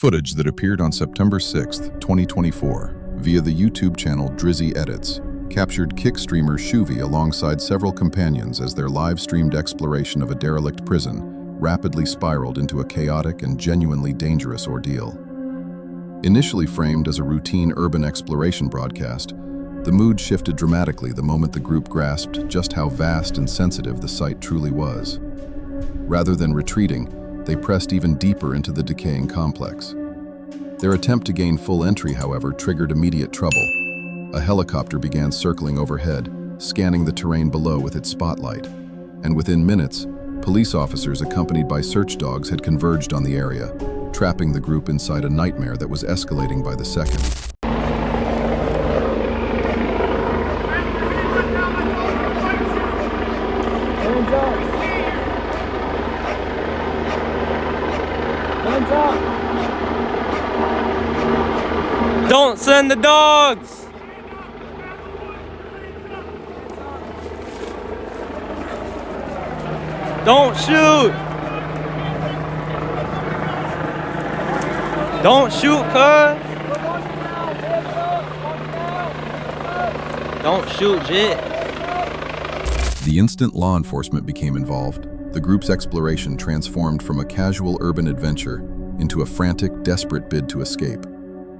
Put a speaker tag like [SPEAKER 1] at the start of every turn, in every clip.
[SPEAKER 1] Footage that appeared on September 6, 2024, via the YouTube channel Drizzy Edits, captured kick streamer Shuvi alongside several companions as their live-streamed exploration of a derelict prison rapidly spiraled into a chaotic and genuinely dangerous ordeal. Initially framed as a routine urban exploration broadcast, the mood shifted dramatically the moment the group grasped just how vast and sensitive the site truly was. Rather than retreating, they pressed even deeper into the decaying complex. Their attempt to gain full entry, however, triggered immediate trouble. A helicopter began circling overhead, scanning the terrain below with its spotlight. And within minutes, police officers accompanied by search dogs had converged on the area, trapping the group inside a nightmare that was escalating by the second.
[SPEAKER 2] Don't send the dogs! Don't shoot! Don't shoot, cuz! Don't shoot, Jit.
[SPEAKER 1] The instant law enforcement became involved, the group's exploration transformed from a casual urban adventure into a frantic, desperate bid to escape,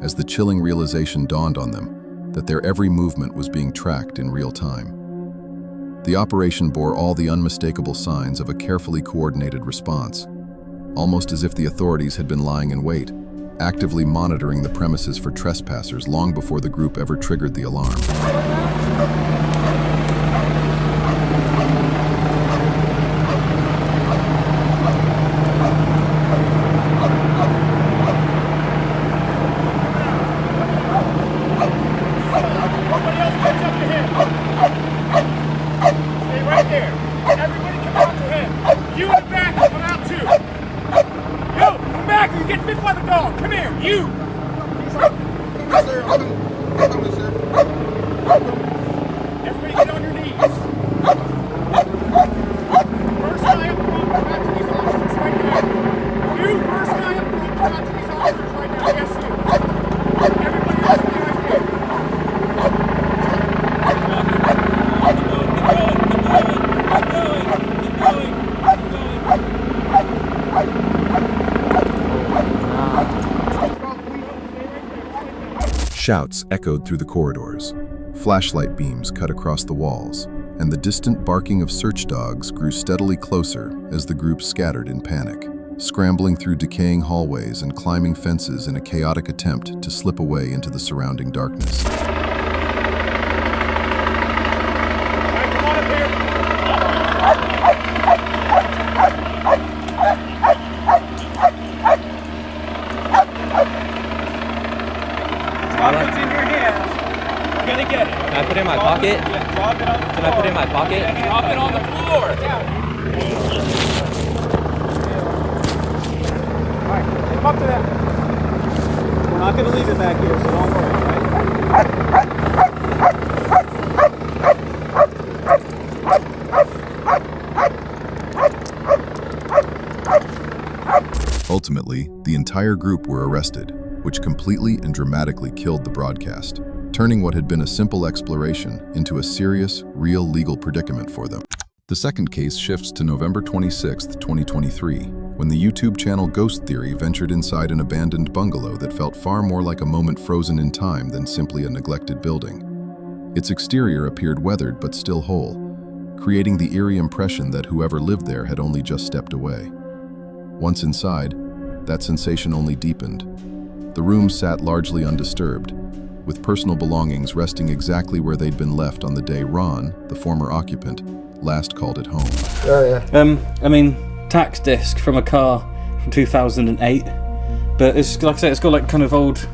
[SPEAKER 1] as the chilling realization dawned on them that their every movement was being tracked in real time. The operation bore all the unmistakable signs of a carefully coordinated response, almost as if the authorities had been lying in wait, actively monitoring the premises for trespassers long before the group ever triggered the alarm. Shouts echoed through the corridors, flashlight beams cut across the walls, and the distant barking of search dogs grew steadily closer as the group scattered in panic, scrambling through decaying hallways and climbing fences in a chaotic attempt to slip away into the surrounding darkness.
[SPEAKER 3] What's in your hands? You're gonna get it.
[SPEAKER 2] Can I put it in my pocket?
[SPEAKER 3] Yeah, drop it on the floor.
[SPEAKER 2] Can I put it in my pocket?
[SPEAKER 3] Yeah, drop it on the floor. Alright, come up to that. We're not gonna leave it back here, so don't worry,
[SPEAKER 1] Ultimately, the entire group were arrested, which completely and dramatically killed the broadcast, turning what had been a simple exploration into a serious, real legal predicament for them. The second case shifts to November 26, 2023, when the YouTube channel Ghost Theory ventured inside an abandoned bungalow that felt far more like a moment frozen in time than simply a neglected building. Its exterior appeared weathered but still whole, creating the eerie impression that whoever lived there had only just stepped away. Once inside, that sensation only deepened. The room sat largely undisturbed, with personal belongings resting exactly where they'd been left on the day Ron, the former occupant, last called it home.
[SPEAKER 4] Oh yeah.
[SPEAKER 5] Tax disc from a car from 2008, but it's like I say, it's got like kind of old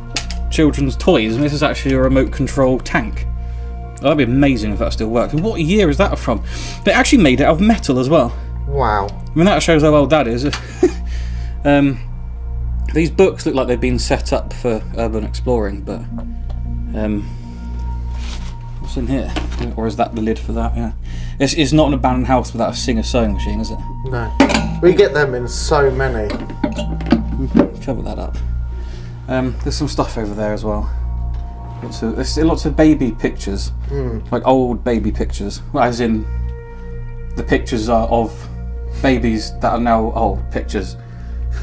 [SPEAKER 5] children's toys, and this is actually a remote control tank. Oh, that'd be amazing if that still works. And what year is that from? They actually made it out of metal as well.
[SPEAKER 4] Wow.
[SPEAKER 5] I mean, that shows how old that is. These books look like they've been set up for urban exploring, but what's in here? Or is that the lid for that? Yeah. It's not an abandoned house without a Singer sewing machine, is it?
[SPEAKER 4] No. We get them in so many.
[SPEAKER 5] Cover that up. There's some stuff over there as well. There's lots of baby pictures, like old baby pictures, well, as in the pictures are of babies that are now old pictures,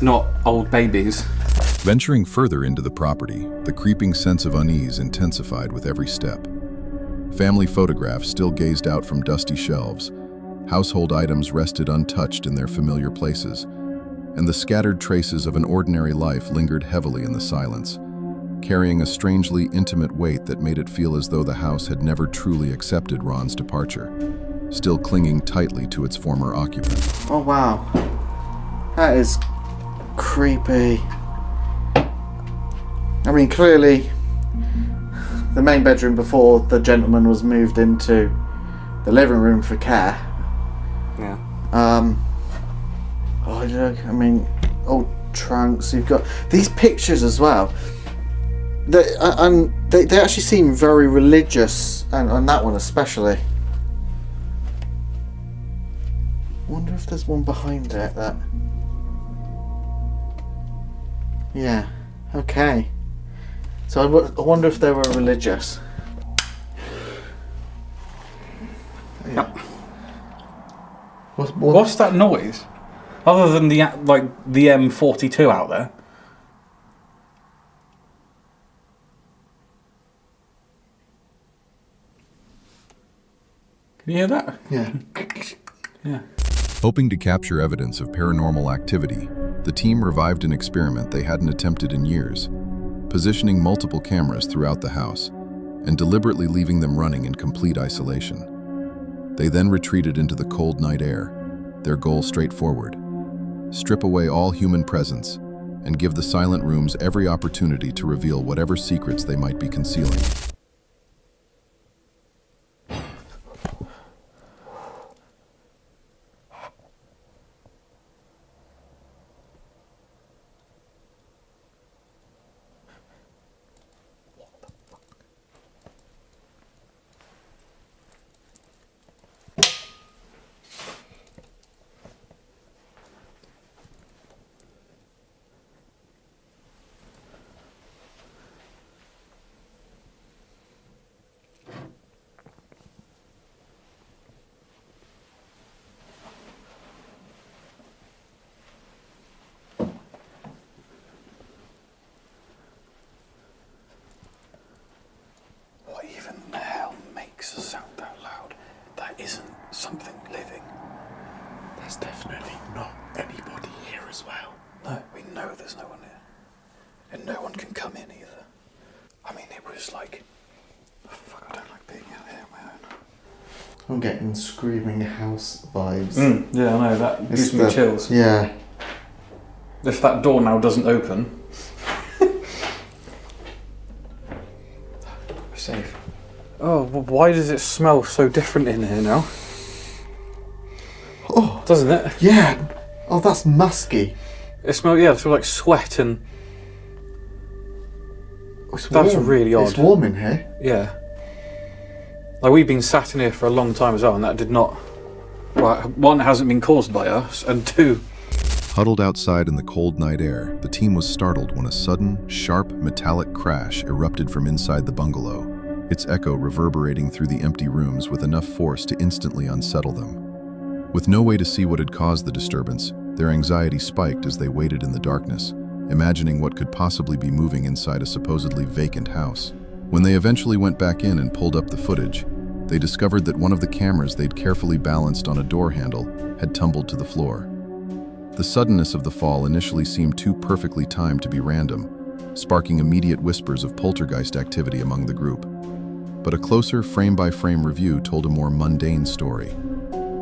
[SPEAKER 5] not old babies.
[SPEAKER 1] Venturing further into the property, the creeping sense of unease intensified with every step. Family photographs still gazed out from dusty shelves, household items rested untouched in their familiar places, and the scattered traces of an ordinary life lingered heavily in the silence, carrying a strangely intimate weight that made it feel as though the house had never truly accepted Ron's departure, still clinging tightly to its former occupant.
[SPEAKER 4] Oh wow, that is creepy. I mean, clearly the main bedroom before the gentleman was moved into the living room for care.
[SPEAKER 5] Yeah.
[SPEAKER 4] Oh look, I mean, old trunks. You've got these pictures as well. They actually seem very religious, and on that one especially. Wonder if there's one behind it that. Yeah. Okay. So I wonder if they were religious. Yeah.
[SPEAKER 5] What's that noise? Other than the M42 out there. Can you hear that?
[SPEAKER 4] Yeah.
[SPEAKER 5] Yeah.
[SPEAKER 1] Hoping to capture evidence of paranormal activity, the team revived an experiment they hadn't attempted in years, positioning multiple cameras throughout the house and deliberately leaving them running in complete isolation. They then retreated into the cold night air, their goal straightforward: strip away all human presence and give the silent rooms every opportunity to reveal whatever secrets they might be concealing.
[SPEAKER 5] What even the hell makes a sound that loud? That isn't something living.
[SPEAKER 4] There's definitely not anybody here as well.
[SPEAKER 5] No, we know there's no one here. And no one can come in either. I mean, it was like... Fuck, I don't like being out here on my own.
[SPEAKER 4] I'm getting screaming house vibes.
[SPEAKER 5] Yeah, I know, that gives me chills.
[SPEAKER 4] Yeah.
[SPEAKER 5] If that door now doesn't open... We're safe. Oh, well, why does it smell so different in here now?
[SPEAKER 4] Oh,
[SPEAKER 5] doesn't it?
[SPEAKER 4] yeah. Oh, that's musky.
[SPEAKER 5] It smells like sweat and...
[SPEAKER 4] It's
[SPEAKER 5] That's
[SPEAKER 4] warm.
[SPEAKER 5] really odd.
[SPEAKER 4] It's warm in here.
[SPEAKER 5] Yeah. Like, we've been sat in here for a long time as well, and that did not... Well, one, it hasn't been caused by us, and two...
[SPEAKER 1] Huddled outside in the cold night air, the team was startled when a sudden, sharp, metallic crash erupted from inside the bungalow, its echo reverberating through the empty rooms with enough force to instantly unsettle them. With no way to see what had caused the disturbance, their anxiety spiked as they waited in the darkness, imagining what could possibly be moving inside a supposedly vacant house. When they eventually went back in and pulled up the footage, they discovered that one of the cameras they'd carefully balanced on a door handle had tumbled to the floor. The suddenness of the fall initially seemed too perfectly timed to be random, sparking immediate whispers of poltergeist activity among the group. But a closer frame-by-frame review told a more mundane story.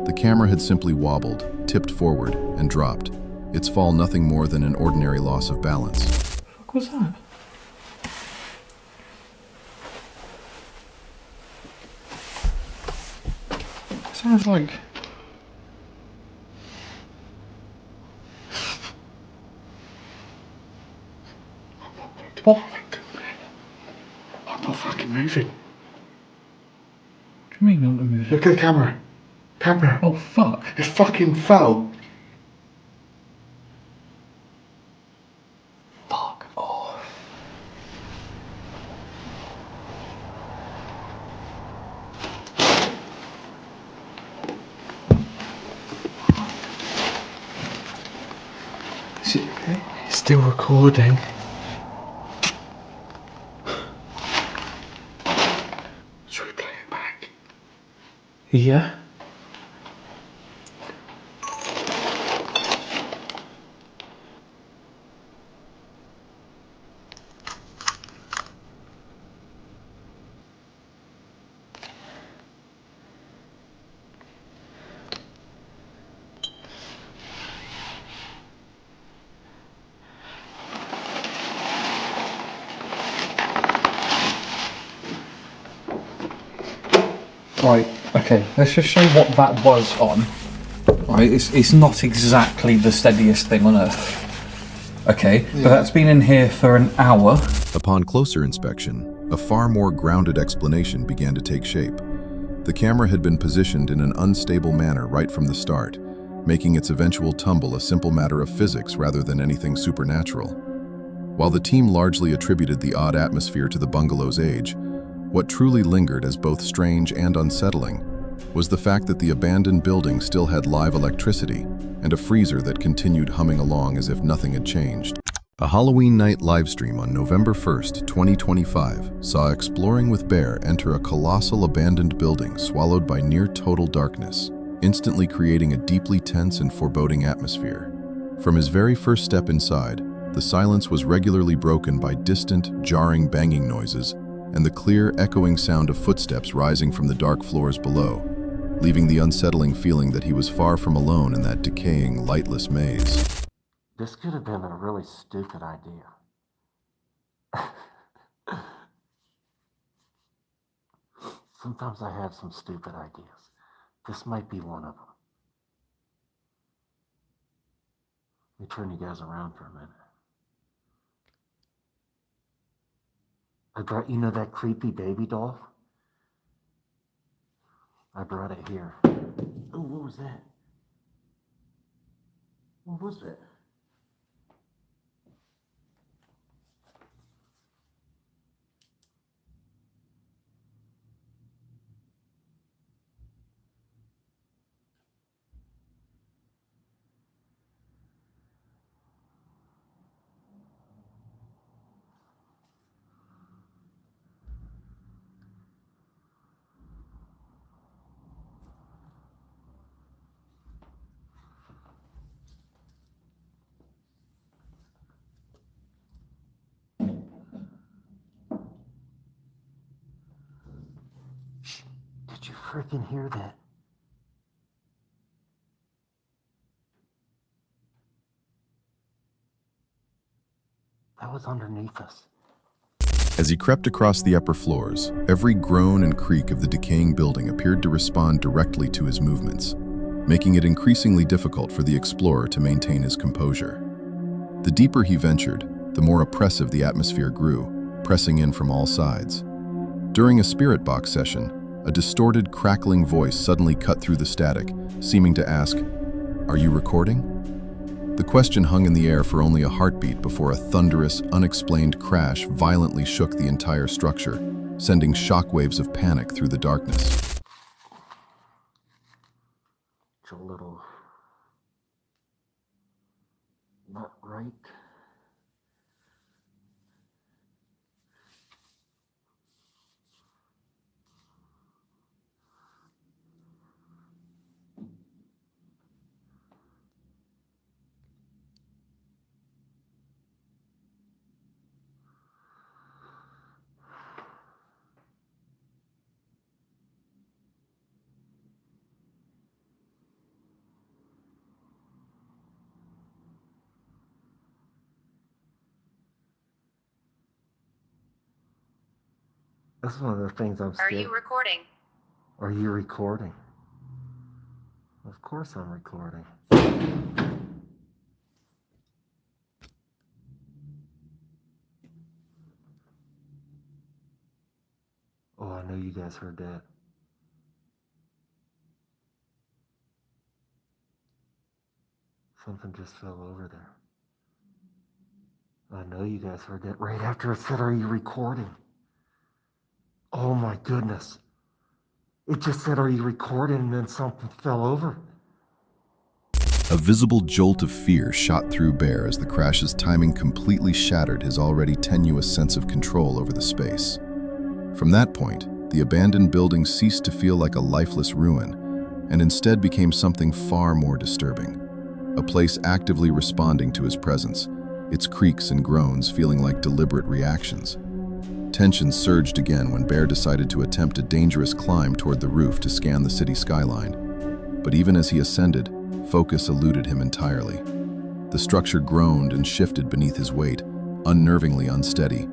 [SPEAKER 1] The camera had simply wobbled, tipped forward, and dropped, its fall nothing more than an ordinary loss of balance.
[SPEAKER 5] What the fuck was that? Sounds like... What?
[SPEAKER 4] I'm not fucking moving.
[SPEAKER 5] What do you mean not moving?
[SPEAKER 4] Look at the camera. Camera.
[SPEAKER 5] Oh, fuck.
[SPEAKER 4] It fucking fell.
[SPEAKER 5] Fuck off.
[SPEAKER 3] Still recording. Should we play it back? Yeah.
[SPEAKER 5] Right, okay, let's just show what that was on. Right, it's not exactly the steadiest thing on earth. Okay, but that's been in here for an hour.
[SPEAKER 1] Upon closer inspection, a far more grounded explanation began to take shape. The camera had been positioned in an unstable manner right from the start, making its eventual tumble a simple matter of physics rather than anything supernatural. While the team largely attributed the odd atmosphere to the bungalow's age, what truly lingered as both strange and unsettling was the fact that the abandoned building still had live electricity and a freezer that continued humming along as if nothing had changed. A Halloween night livestream on November 1st, 2025 saw Exploring with Bear enter a colossal abandoned building swallowed by near-total darkness, instantly creating a deeply tense and foreboding atmosphere. From his very first step inside, the silence was regularly broken by distant, jarring banging noises and the clear, echoing sound of footsteps rising from the dark floors below, leaving the unsettling feeling that he was far from alone in that decaying, lightless maze.
[SPEAKER 6] This could have been a really stupid idea. Sometimes I have some stupid ideas. This might be one of them. Let me turn you guys around for a minute. I brought, you know that creepy baby doll? I brought it here. Oh, what was that? What was that? Did you freaking hear that? That was underneath us.
[SPEAKER 1] As he crept across the upper floors, every groan and creak of the decaying building appeared to respond directly to his movements, making it increasingly difficult for the explorer to maintain his composure. The deeper he ventured, the more oppressive the atmosphere grew, pressing in from all sides. During a spirit box session, a distorted, crackling voice suddenly cut through the static, seeming to ask, "Are you recording?" The question hung in the air for only a heartbeat before a thunderous, unexplained crash violently shook the entire structure, sending shockwaves of panic through the darkness.
[SPEAKER 6] It's a little not right. That's one of the things I'm scared.
[SPEAKER 7] Are you recording?
[SPEAKER 6] Are you recording? Of course I'm recording. Oh, I know you guys heard that. Something just fell over there. I know you guys heard that right after it said, "Are you recording?" Oh my goodness. It just said, "Are you recording?" and then something fell over.
[SPEAKER 1] A visible jolt of fear shot through Bear as the crash's timing completely shattered his already tenuous sense of control over the space. From that point, the abandoned building ceased to feel like a lifeless ruin, and instead became something far more disturbing. A place actively responding to his presence, its creaks and groans feeling like deliberate reactions. Tension surged again when Bear decided to attempt a dangerous climb toward the roof to scan the city skyline. But even as he ascended, focus eluded him entirely. The structure groaned and shifted beneath his weight, unnervingly unsteady,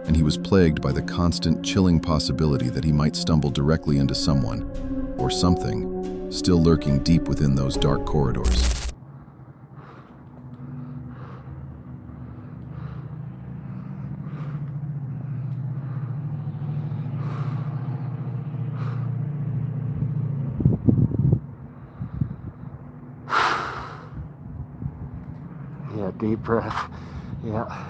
[SPEAKER 1] and he was plagued by the constant, chilling possibility that he might stumble directly into someone, or something, still lurking deep within those dark corridors.
[SPEAKER 6] Yeah, deep breath. Yeah.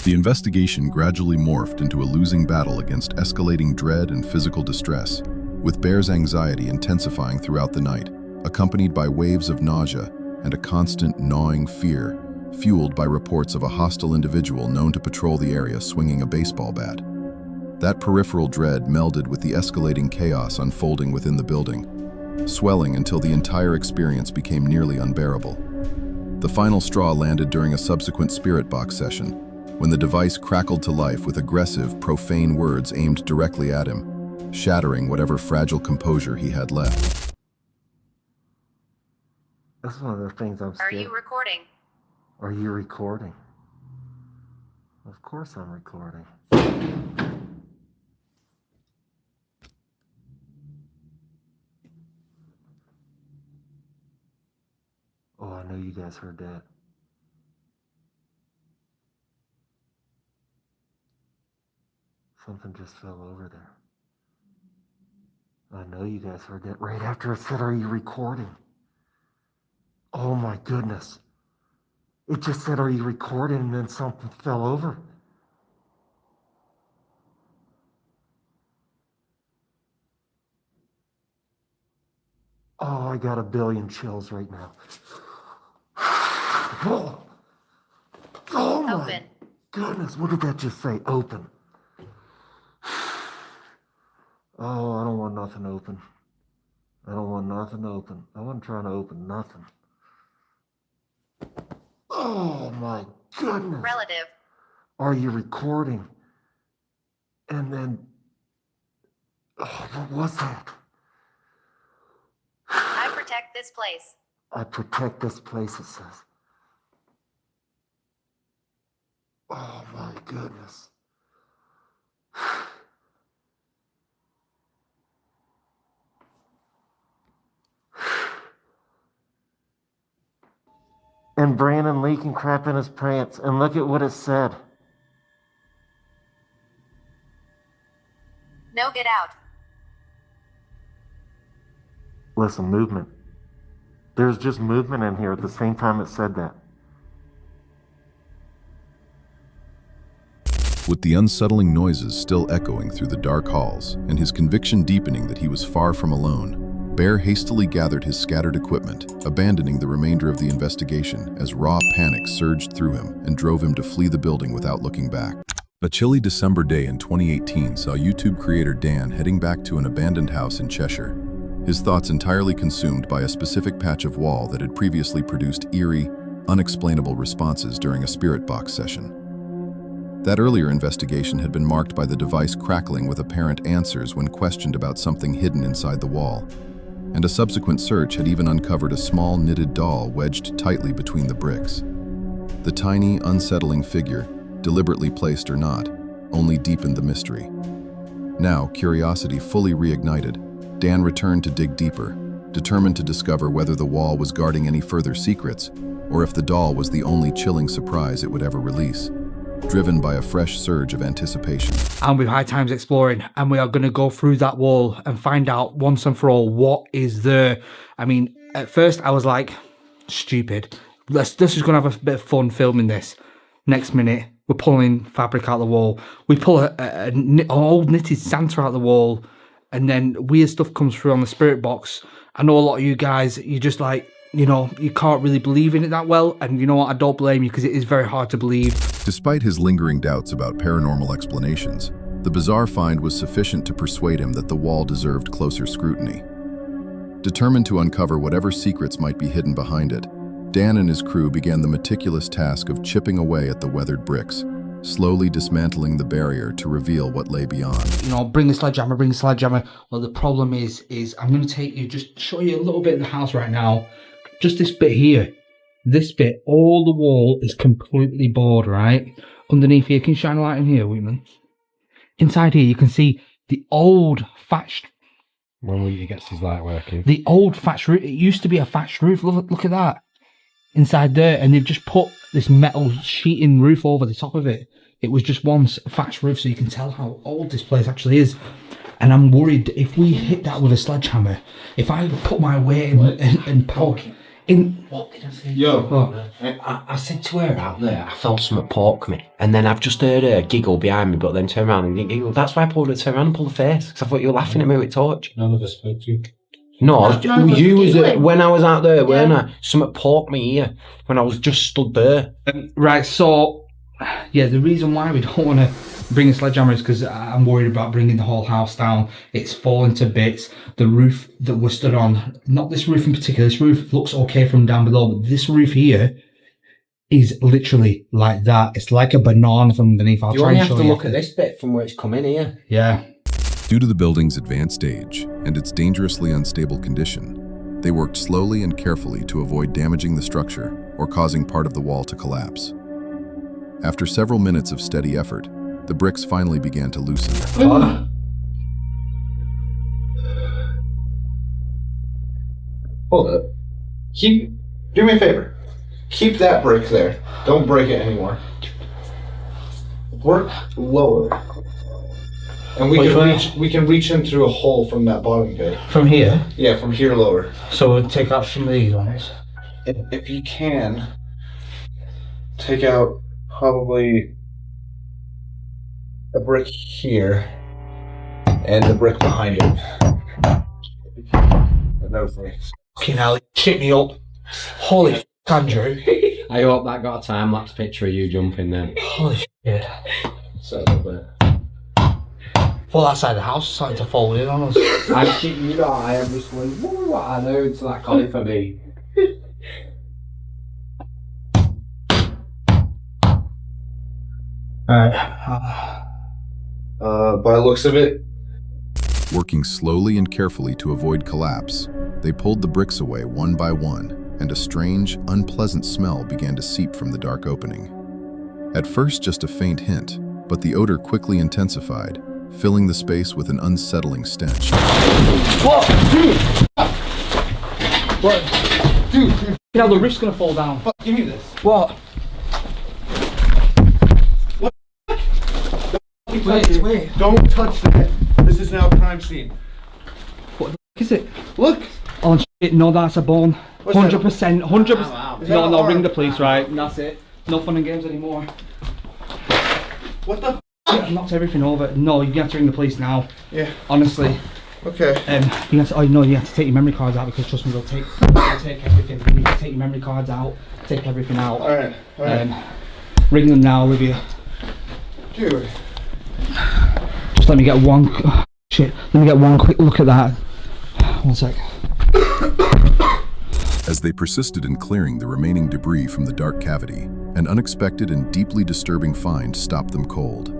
[SPEAKER 1] The investigation gradually morphed into a losing battle against escalating dread and physical distress, with Bear's anxiety intensifying throughout the night, accompanied by waves of nausea and a constant gnawing fear, fueled by reports of a hostile individual known to patrol the area swinging a baseball bat. That peripheral dread melded with the escalating chaos unfolding within the building, swelling until the entire experience became nearly unbearable. The final straw landed during a subsequent spirit box session, when the device crackled to life with aggressive, profane words aimed directly at him, shattering whatever fragile composure he had left.
[SPEAKER 6] That's one of the things I'm scared.
[SPEAKER 7] Are you recording?
[SPEAKER 6] Are you recording? Of course I'm recording. Oh, I know you guys heard that. Something just fell over there. I know you guys heard that right after it said, "Are you recording?" Oh my goodness. It just said, "Are you recording?" and then something fell over. Oh, I got a billion chills right now. Oh, my
[SPEAKER 7] Open.
[SPEAKER 6] goodness. What did that just say? Open. Oh, I don't want nothing open. I don't want nothing open. I wasn't trying to open nothing. Oh my goodness.
[SPEAKER 7] Relative.
[SPEAKER 6] Are you recording? And then, oh, what was that?
[SPEAKER 7] I protect this place.
[SPEAKER 6] I protect this place, it says. Oh my goodness. And Brandon leaking crap in his pants. And look at what it said.
[SPEAKER 7] No, get out.
[SPEAKER 6] Listen, movement. There's just movement in here at the same time it said that.
[SPEAKER 1] With the unsettling noises still echoing through the dark halls, and his conviction deepening that he was far from alone, Bear hastily gathered his scattered equipment, abandoning the remainder of the investigation as raw panic surged through him and drove him to flee the building without looking back. A chilly December day in 2018 saw YouTube creator Dan heading back to an abandoned house in Cheshire, his thoughts entirely consumed by a specific patch of wall that had previously produced eerie, unexplainable responses during a spirit box session. That earlier investigation had been marked by the device crackling with apparent answers when questioned about something hidden inside the wall, and a subsequent search had even uncovered a small knitted doll wedged tightly between the bricks. The tiny, unsettling figure, deliberately placed or not, only deepened the mystery. Now, curiosity fully reignited, Dan returned to dig deeper, determined to discover whether the wall was guarding any further secrets, or if the doll was the only chilling surprise it would ever release. driven by a fresh surge of anticipation.
[SPEAKER 8] And with High Times Exploring, and we are going to go through that wall and find out once and for all what is there. I mean, at first I was like, stupid. Let's just going to have a bit of fun filming this. Next minute, we're pulling fabric out the wall. We pull an old knitted Santa out the wall, and then weird stuff comes through on the spirit box. I know a lot of you guys, you just like, you know, you can't really believe in it that well, and you know what, I don't blame you, because it is very hard to believe.
[SPEAKER 1] Despite his lingering doubts about paranormal explanations, the bizarre find was sufficient to persuade him that the wall deserved closer scrutiny. Determined to uncover whatever secrets might be hidden behind it, Dan and his crew began the meticulous task of chipping away at the weathered bricks, slowly dismantling the barrier to reveal what lay beyond.
[SPEAKER 8] You know, bring the sledgehammer, bring the sledgehammer. Well, the problem is I'm going to take you, just show you a little bit of the house right now. Just this bit here. This bit, all the wall is completely bored, right? Underneath here, can you shine a light in here, Wheatman? Inside here, you can see the old thatched...
[SPEAKER 9] When will you get his light working?
[SPEAKER 8] The old thatched roof. It used to be a thatched roof. Look at that. Inside there, and they've just put this metal sheeting roof over the top of it. It was just once a thatched roof, so you can tell how old this place actually is. And I'm worried if we hit that with a sledgehammer, if I put my weight and power in... What did I say?
[SPEAKER 10] I said to her out there, I felt something poke me, and then I've just heard her giggle behind me, but then turn around and didn't giggle. That's why I pulled her to turn around and pull the face, because I thought you were laughing at me with torch.
[SPEAKER 9] None of us spoke to you.
[SPEAKER 10] No, you was when I was out there, weren't I? Something poked me here when I was just stood there.
[SPEAKER 8] Right, so, yeah, the reason why we don't want to bring a sledgehammer is because I'm worried about bringing the whole house down. It's falling to bits. The roof that we're stood on, not this roof in particular, this roof looks okay from down below, but this roof here is literally like that. It's like a banana from underneath. I'll
[SPEAKER 10] you
[SPEAKER 8] try
[SPEAKER 10] only
[SPEAKER 8] and
[SPEAKER 10] have
[SPEAKER 8] show
[SPEAKER 10] to
[SPEAKER 8] you.
[SPEAKER 10] look at this bit from where it's come in here.
[SPEAKER 8] Yeah.
[SPEAKER 1] Due to the building's advanced age and its dangerously unstable condition, they worked slowly and carefully to avoid damaging the structure or causing part of the wall to collapse. After several minutes of steady effort, the bricks finally began to loosen.
[SPEAKER 11] Hold up. Do me a favor. Keep that brick there. Don't break it anymore. Work lower. And we can reach in through a hole from that bottom bit.
[SPEAKER 8] From here?
[SPEAKER 11] Yeah, from here lower.
[SPEAKER 8] So we'll take out some of these ones.
[SPEAKER 11] If you can, take out probably a brick here and the brick behind it. No thanks.
[SPEAKER 8] Fucking hell, shit me up. Holy Andrew.
[SPEAKER 10] I hope that got a time-lapse picture of you jumping then.
[SPEAKER 8] Holy shit.
[SPEAKER 11] So a little bit.
[SPEAKER 8] Well, that side of the house is starting to fold in on us.
[SPEAKER 10] I'm shitting you not, I am just going, woo, I know it's that calling for me.
[SPEAKER 8] Alright.
[SPEAKER 11] By the looks of it.
[SPEAKER 1] Working slowly and carefully to avoid collapse, they pulled the bricks away one by one, and a strange, unpleasant smell began to seep from the dark opening. At first just a faint hint, but the odor quickly intensified, filling the space with an unsettling stench.
[SPEAKER 8] What? Dude! What? Dude! You know, the roof's gonna fall down.
[SPEAKER 11] Fuck, give me this.
[SPEAKER 8] What?
[SPEAKER 11] What?
[SPEAKER 8] Wait.
[SPEAKER 11] Don't touch that. This is now a crime scene.
[SPEAKER 8] What the f is it?
[SPEAKER 11] Look!
[SPEAKER 8] Oh shit, no, that's a bone. 100%, 100%.
[SPEAKER 11] Wow.
[SPEAKER 8] No, ring the police, right? That's it. No fun and games anymore.
[SPEAKER 11] What the f?
[SPEAKER 8] I knocked everything over. No, you have to ring the police now.
[SPEAKER 11] Yeah.
[SPEAKER 8] Honestly.
[SPEAKER 11] Okay.
[SPEAKER 8] You have to, you have to take your memory cards out, because trust me, they'll take everything. You need to take your memory cards out, take everything out.
[SPEAKER 11] Alright.
[SPEAKER 8] Ring them now, Olivia.
[SPEAKER 11] Dude.
[SPEAKER 8] Just let me get one. Oh, shit. Let me get one quick look at that. 1 sec.
[SPEAKER 1] As they persisted in clearing the remaining debris from the dark cavity, an unexpected and deeply disturbing find stopped them cold.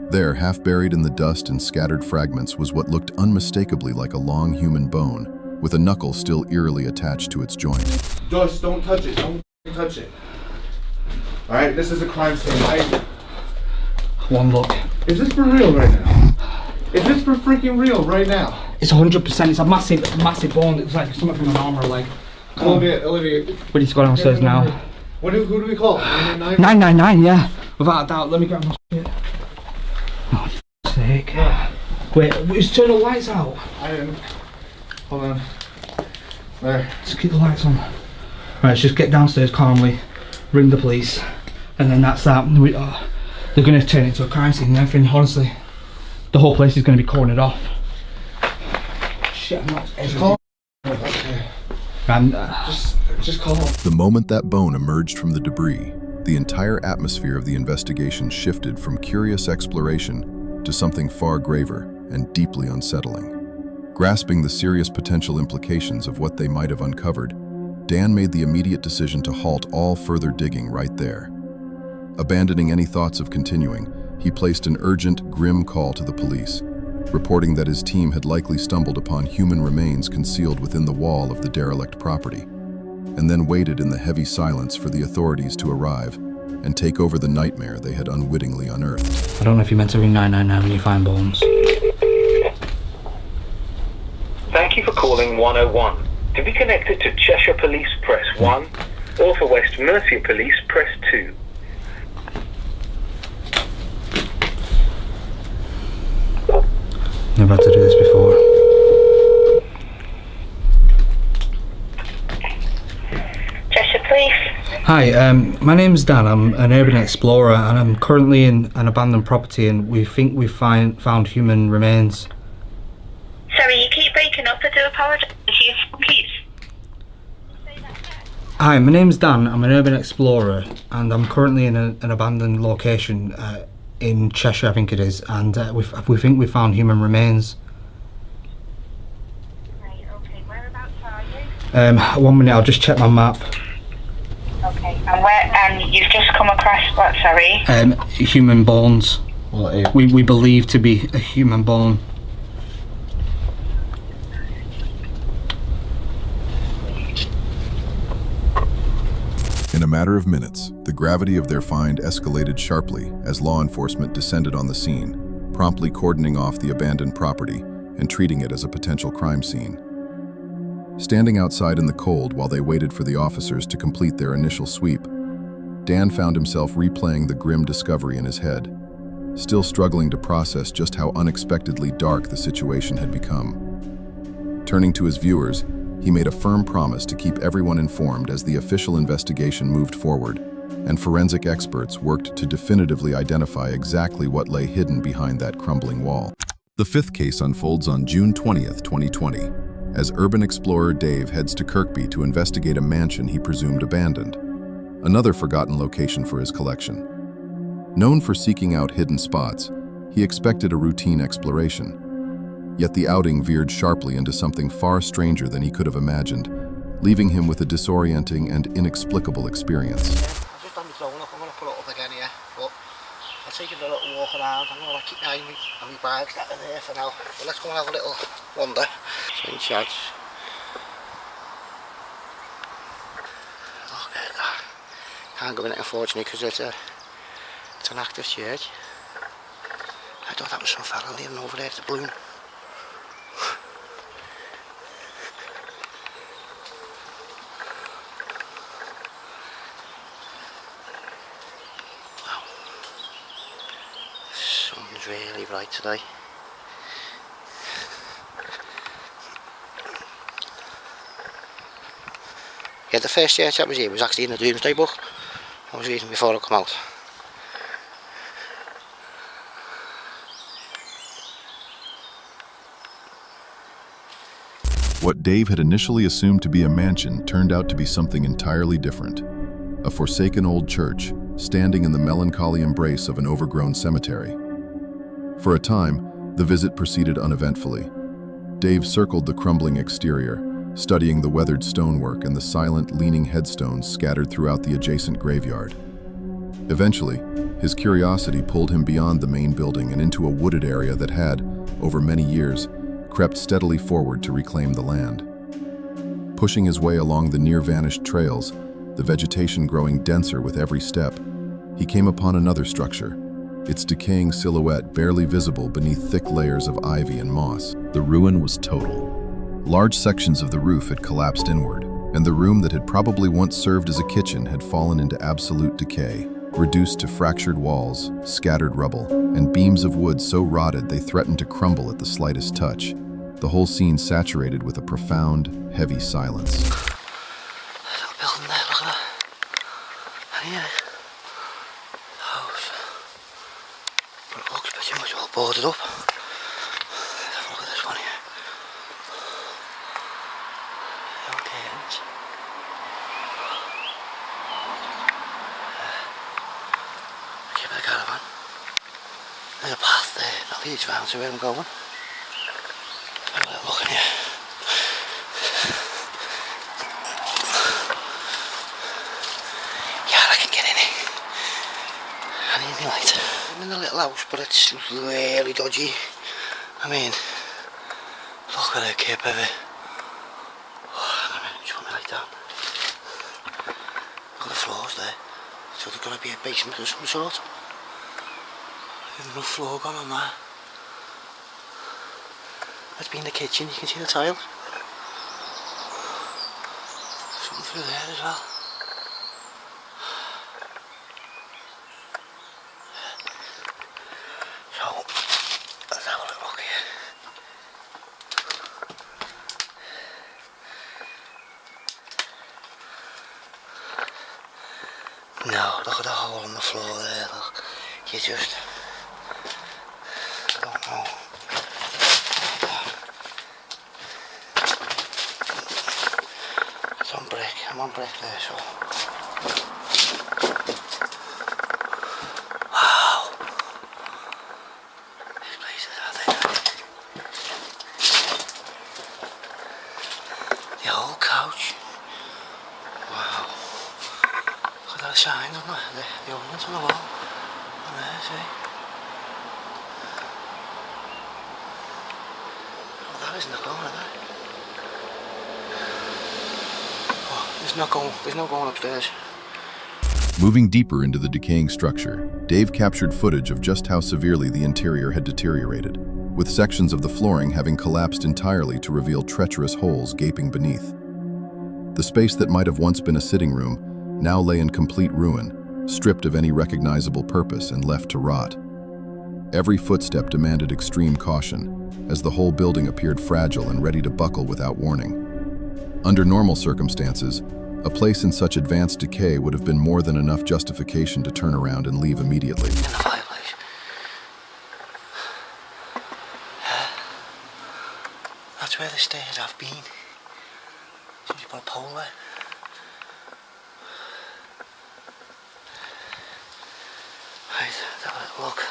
[SPEAKER 1] There, half buried in the dust and scattered fragments, was what looked unmistakably like a long human bone, with a knuckle still eerily attached to its joint.
[SPEAKER 11] Just don't touch it. Don't touch it. Alright, this is a crime scene.
[SPEAKER 8] One look.
[SPEAKER 11] Is this for real right now? Is this for freaking real right now?
[SPEAKER 8] It's 100%. It's a massive bone. It's like something from an arm or leg.
[SPEAKER 11] Olivia.
[SPEAKER 8] We need to go downstairs now.
[SPEAKER 11] Who do we call? 999?
[SPEAKER 8] 999, yeah. Without a doubt, let me grab my shit. Oh, for sake. Wait, just turn the lights out.
[SPEAKER 4] I didn't. Hold on. There.
[SPEAKER 8] Just keep the lights on. Right, let's just get downstairs calmly, ring the police, and then that's that. They're going to turn it into a crime scene and everything, honestly. The whole place is going to be cordoned off. Shit, I'm not...
[SPEAKER 4] Just call.
[SPEAKER 8] And,
[SPEAKER 4] just call.
[SPEAKER 1] The moment that bone emerged from the debris, the entire atmosphere of the investigation shifted from curious exploration to something far graver and deeply unsettling. Grasping the serious potential implications of what they might have uncovered, Dan made the immediate decision to halt all further digging right there. Abandoning any thoughts of continuing, he placed an urgent, grim call to the police, reporting that his team had likely stumbled upon human remains concealed within the wall of the derelict property, and then waited in the heavy silence for the authorities to arrive and take over the nightmare they had unwittingly unearthed.
[SPEAKER 8] I don't know if you meant to ring 999 when you find bones.
[SPEAKER 12] Thank you for calling 101. To be connected to Cheshire Police, press 1, or for West Mercia Police, press 2.
[SPEAKER 8] Never had to do this before.
[SPEAKER 12] Cheshire Police.
[SPEAKER 8] Hi, my name's Dan. I'm an urban explorer and I'm currently in an abandoned property and we think we've found human remains.
[SPEAKER 12] Sorry, you keep breaking up. I do apologise. Please.
[SPEAKER 8] Hi, my name's Dan. I'm an urban explorer and I'm currently in an abandoned location in Cheshire, I think it is, and we think we found human remains.
[SPEAKER 12] Right, okay. Whereabouts are you?
[SPEAKER 8] 1 minute, I'll just check my map.
[SPEAKER 12] Okay, and you've just come across what, sorry?
[SPEAKER 8] Human bones. We believe to be a human bone.
[SPEAKER 1] In a matter of minutes, the gravity of their find escalated sharply as law enforcement descended on the scene, promptly cordoning off the abandoned property and treating it as a potential crime scene. Standing outside in the cold while they waited for the officers to complete their initial sweep, Dan found himself replaying the grim discovery in his head, still struggling to process just how unexpectedly dark the situation had become. Turning to his viewers, he made a firm promise to keep everyone informed as the official investigation moved forward, and forensic experts worked to definitively identify exactly what lay hidden behind that crumbling wall. The fifth case unfolds on June 20th, 2020, as urban explorer Dave heads to Kirkby to investigate a mansion he presumed abandoned, another forgotten location for his collection. Known for seeking out hidden spots, he expected a routine exploration. Yet the outing veered sharply into something far stranger than he could have imagined, leaving him with a disorienting and inexplicable experience.
[SPEAKER 13] I've just done my phone up, I'm going to put it up again here, but I'll take a little walk around. I'm going to keep my eye on my bags that are there for now. But let's go and have a little wander. Swing shots. Okay, can't go in it unfortunately because it's an active church. I thought that was some fella living over there at the balloon. Sun's really bright today. Yeah, the first church that was here was actually in the Doomsday Book. I was reading before it came out.
[SPEAKER 1] What Dave had initially assumed to be a mansion turned out to be something entirely different. A forsaken old church, standing in the melancholy embrace of an overgrown cemetery. For a time, the visit proceeded uneventfully. Dave circled the crumbling exterior, studying the weathered stonework and the silent, leaning headstones scattered throughout the adjacent graveyard. Eventually, his curiosity pulled him beyond the main building and into a wooded area that had, over many years, crept steadily forward to reclaim the land. Pushing his way along the near-vanished trails, the vegetation growing denser with every step, he came upon another structure, its decaying silhouette barely visible beneath thick layers of ivy and moss. The ruin was total. Large sections of the roof had collapsed inward, and the room that had probably once served as a kitchen had fallen into absolute decay. reduced to fractured walls, scattered rubble, and beams of wood so rotted they threatened to crumble at the slightest touch. The whole scene saturated with a profound, heavy silence.
[SPEAKER 13] Little building there, look at that. And here, house. But it looks pretty much all boarded up. Let's have a look at this one here. No curtains. Keep the caravan. There's a path there that leads round to where I'm going. Have a little look in here. Yeah, I can get in it. I need my light. I'm in a little house, but it's really dodgy. I mean, look at the kip of it. Oh, just put my light down. Look at the floors there. So there's got to be a basement of some sort. There's no floor gone on that. That's been the kitchen, you can see the tile. Something through there as well. So, let's have a little look here. No, look at the hole in the floor there, look. You just... I don't know. It's on brick, I'm on brick there, so... Wow! This place is out there. The old couch. Wow. Look at that sign on the ornament on the wall. And there, see? Oh, that isn't the corner there. There's no going upstairs.
[SPEAKER 1] Moving deeper into the decaying structure, Dave captured footage of just how severely the interior had deteriorated, with sections of the flooring having collapsed entirely to reveal treacherous holes gaping beneath. The space that might have once been a sitting room now lay in complete ruin, stripped of any recognizable purpose and left to rot. Every footstep demanded extreme caution, as the whole building appeared fragile and ready to buckle without warning. Under normal circumstances, a place in such advanced decay would have been more than enough justification to turn around and leave immediately.
[SPEAKER 13] In the fireplace. That's where the stairs have been. Since you put a pole there. Right, let's have a little look.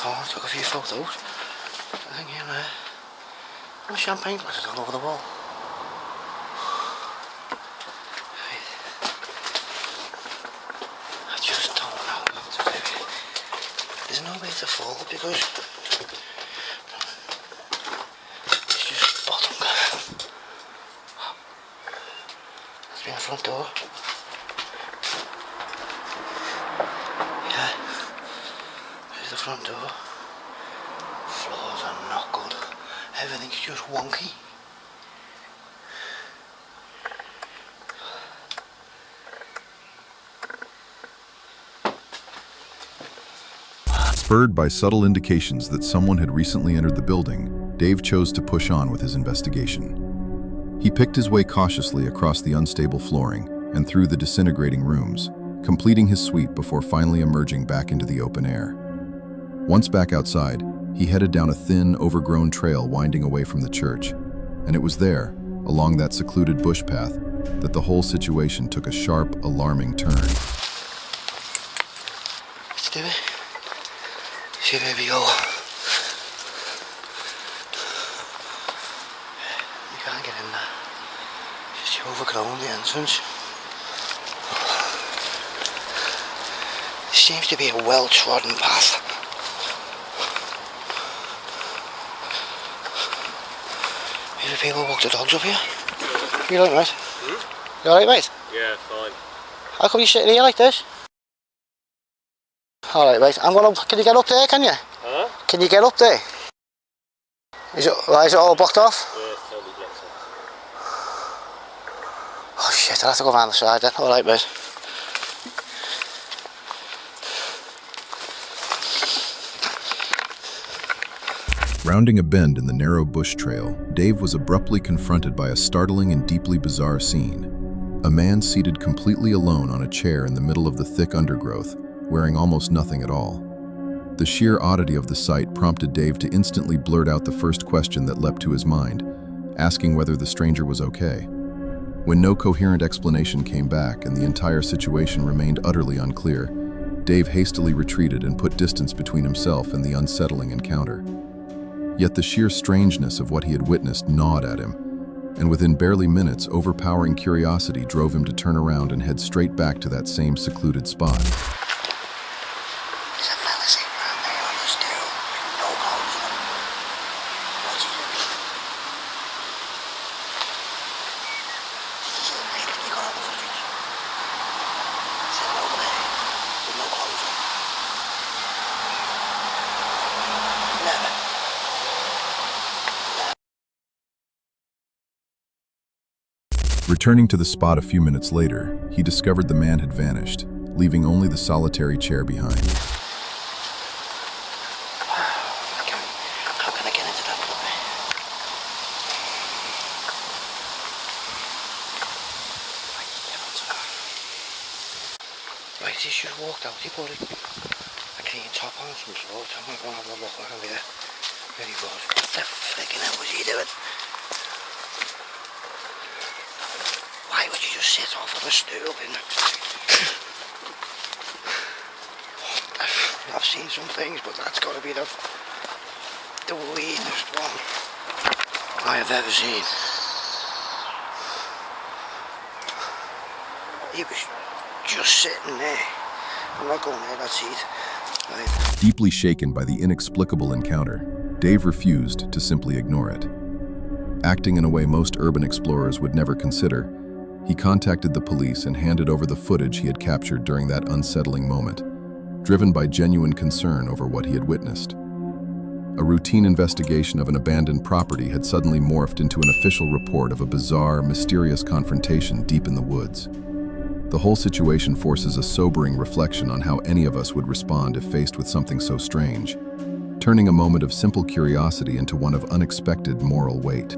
[SPEAKER 13] Oh, took a few photos. I think in there. The champagne glasses all over the wall. Right. I just don't know what to do. There's no way to fall because it's just bottom. That's been the front door. Yeah. There's the front door. Floors are not good. Everything's just wonky.
[SPEAKER 1] Spurred by subtle indications that someone had recently entered the building, Dave chose to push on with his investigation. He picked his way cautiously across the unstable flooring and through the disintegrating rooms, completing his sweep before finally emerging back into the open air. Once back outside, he headed down a thin, overgrown trail winding away from the church, and it was there, along that secluded bush path, that the whole situation took a sharp, alarming turn.
[SPEAKER 13] Let's do it. See where we go. You can't get in there. It's just overgrown, the entrance. There seems to be a well-trodden path. Maybe people walk the dogs up here. You alright, mate? You alright, mate?
[SPEAKER 14] Yeah, fine.
[SPEAKER 13] How come you sitting here like this? Alright, right. Can you get up there, can you?
[SPEAKER 2] Huh?
[SPEAKER 13] Can you get up there? Is it all blocked off?
[SPEAKER 2] Yeah, it's totally blocked off.
[SPEAKER 13] Oh shit, I'll have to go around the side then. Alright, mate.
[SPEAKER 1] Rounding a bend in the narrow bush trail, Dave was abruptly confronted by a startling and deeply bizarre scene. A man seated completely alone on a chair in the middle of the thick undergrowth, wearing almost nothing at all. The sheer oddity of the sight prompted Dave to instantly blurt out the first question that leapt to his mind, asking whether the stranger was okay. When no coherent explanation came back and the entire situation remained utterly unclear, Dave hastily retreated and put distance between himself and the unsettling encounter. Yet the sheer strangeness of what he had witnessed gnawed at him, and within barely minutes, overpowering curiosity drove him to turn around and head straight back to that same secluded spot.
[SPEAKER 13] There's a fella sitting around there on the stool, no clothes on. What's he doing? Did you see him, mate? You got all the footage? Sitting over there with no clothes on. Never.
[SPEAKER 1] Returning to the spot a few minutes later, he discovered the man had vanished, leaving only the solitary chair behind.
[SPEAKER 13] How can I get into that puppy? Right, he's just walked out. He put a clean top on some sort. I'm going to go and have a look over here. There he was. What the flicking hell was he doing? Why would you just sit off of a stool? I've seen some things, but that's got to be the weirdest one I have ever seen. He was just sitting there. I'm not going near that seat. Right.
[SPEAKER 1] Deeply shaken by the inexplicable encounter, Dave refused to simply ignore it. Acting in a way most urban explorers would never consider, he contacted the police and handed over the footage he had captured during that unsettling moment, driven by genuine concern over what he had witnessed. A routine investigation of an abandoned property had suddenly morphed into an official report of a bizarre, mysterious confrontation deep in the woods. The whole situation forces a sobering reflection on how any of us would respond if faced with something so strange, turning a moment of simple curiosity into one of unexpected moral weight.